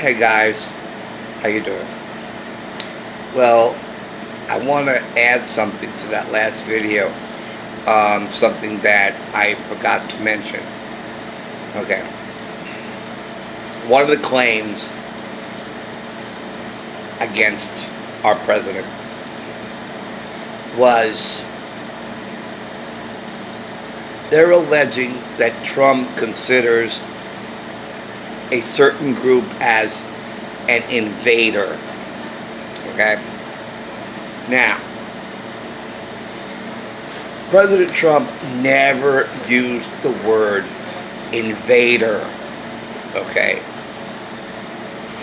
Hey guys, how you doing? Well, I want to add something to that last video. Something that I forgot to mention. Okay. One of the claims against our president was they're alleging that Trump considers a certain group as an invader. Okay? Now, President Trump never used the word invader. Okay?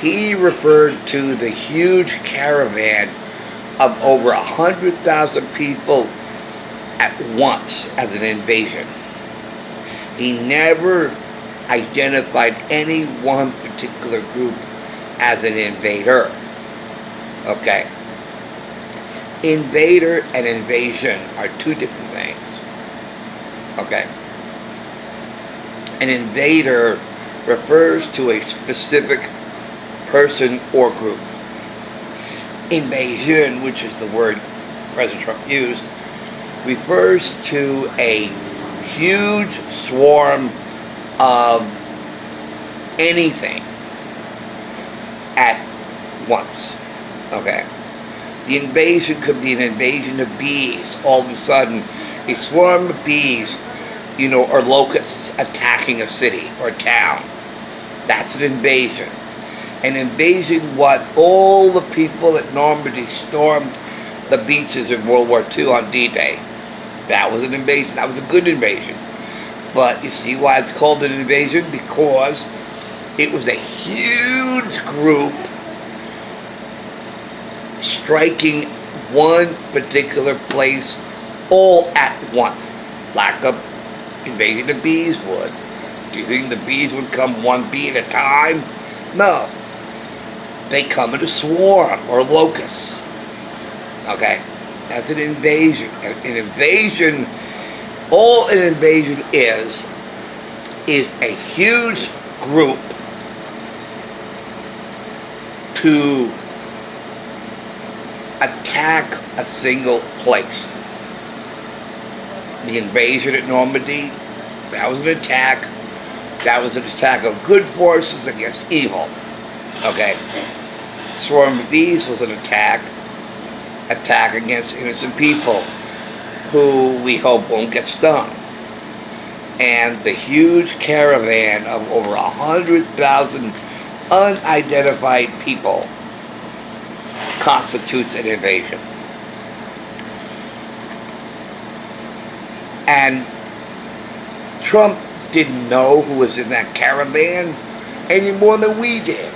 He referred to the huge caravan of over 100,000 people at once as an invasion. He never identified any one particular group as an invader. Okay. Invader and invasion are two different things. Okay. An invader refers to a specific person or group. Invasion, which is the word President Trump used, refers to a huge swarm of anything at once. Okay. The invasion could be an invasion of bees. All of a sudden, a swarm of bees, or locusts attacking a city or a town. That's an invasion. An invasion, what all the people at Normandy stormed the beaches in World War II on D-Day. That was an invasion. That was a good invasion. But you see why it's called an invasion? Because it was a huge group striking one particular place all at once. Like a invasion of bees would. Do you think the bees would come one bee at a time? No. They come in a swarm or locusts. Okay? That's an invasion. An invasion, all an invasion is a huge group to attack a single place. The invasion at Normandy, that was an attack. That was an attack of good forces against evil. Okay. Swarm of bees was an attack against innocent people who we hope won't get stung. And the huge caravan of over 100,000 unidentified people constitutes an invasion. And Trump didn't know who was in that caravan any more than we did.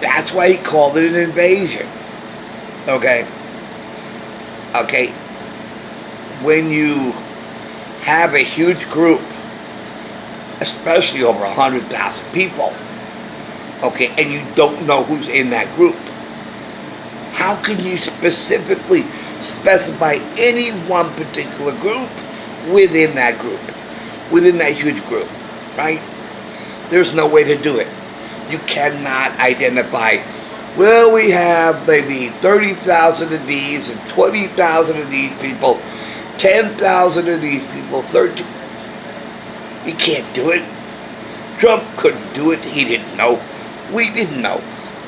That's why he called it an invasion. Okay? Okay? When you have a huge group, especially over 100,000 people, okay, and you don't know who's in that group, how can you specifically specify any one particular group within that group, within that huge group, right? There's no way to do it. You cannot identify, well, we have maybe 30,000 of these and 20,000 of these people, 10,000 of these people, 13. You can't do it. Trump couldn't do it. He didn't know. We didn't know.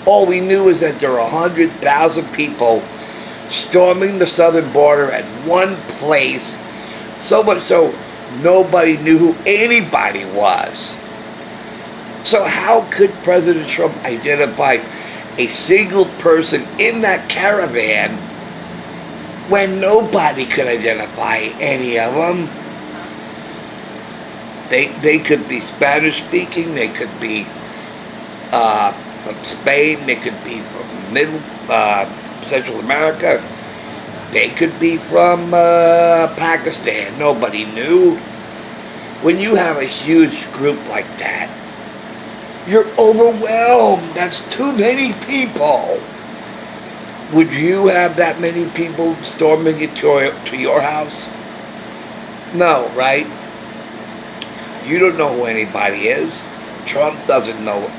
All we knew is that there were 100,000 people storming the southern border at one place, so much so nobody knew who anybody was. So how could President Trump identify a single person in that caravan when nobody could identify any of them? They could be Spanish speaking, they could be from Spain, they could be from Central America, they could be from Pakistan. Nobody knew. When you have a huge group like that, you're overwhelmed. That's too many people. Would you have that many people storming to your house? No, right? You don't know who anybody is. Trump doesn't know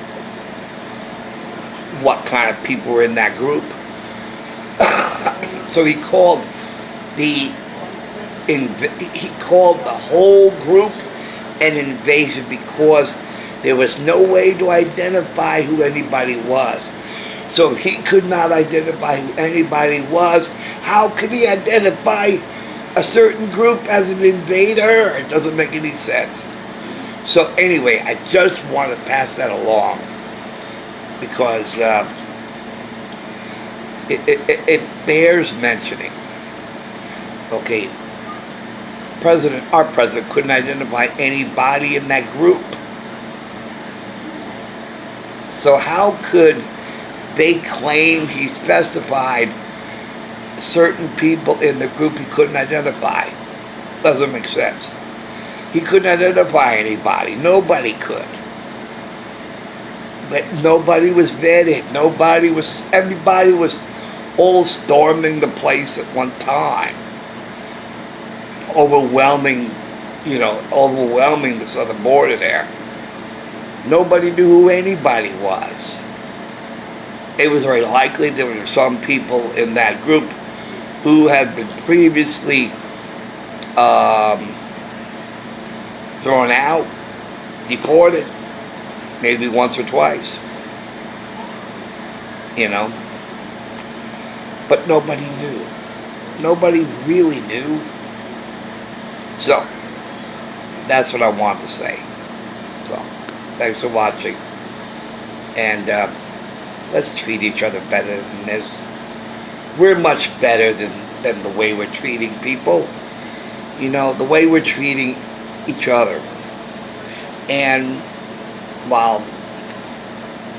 what kind of people were in that group. So he called the whole group an invasion because there was no way to identify who anybody was. So if he could not identify who anybody was, how could he identify a certain group as an invader? It doesn't make any sense. So anyway, I just want to pass that along because it bears mentioning. Okay, our president couldn't identify anybody in that group. So how could they claim he specified certain people in the group he couldn't identify? Doesn't make sense. He couldn't identify anybody. Nobody could. But nobody was vetted. Everybody was all storming the place at one time. Overwhelming the southern border there. Nobody knew who anybody was. It was very likely there were some people in that group who had been previously thrown out, deported, maybe once or twice. But nobody knew. Nobody really knew. So, that's what I wanted to say. So, thanks for watching. And let's treat each other better than this. We're much better than the way we're treating people. The way we're treating each other. And while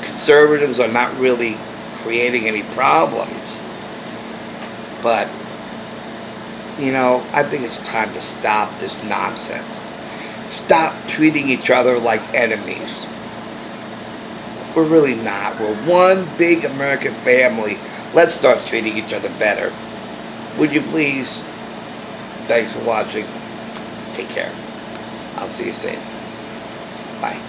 conservatives are not really creating any problems, but I think it's time to stop this nonsense. Stop treating each other like enemies. We're really not. We're one big American family. Let's start treating each other better. Would you please? Thanks for watching. Take care. I'll see you soon. Bye.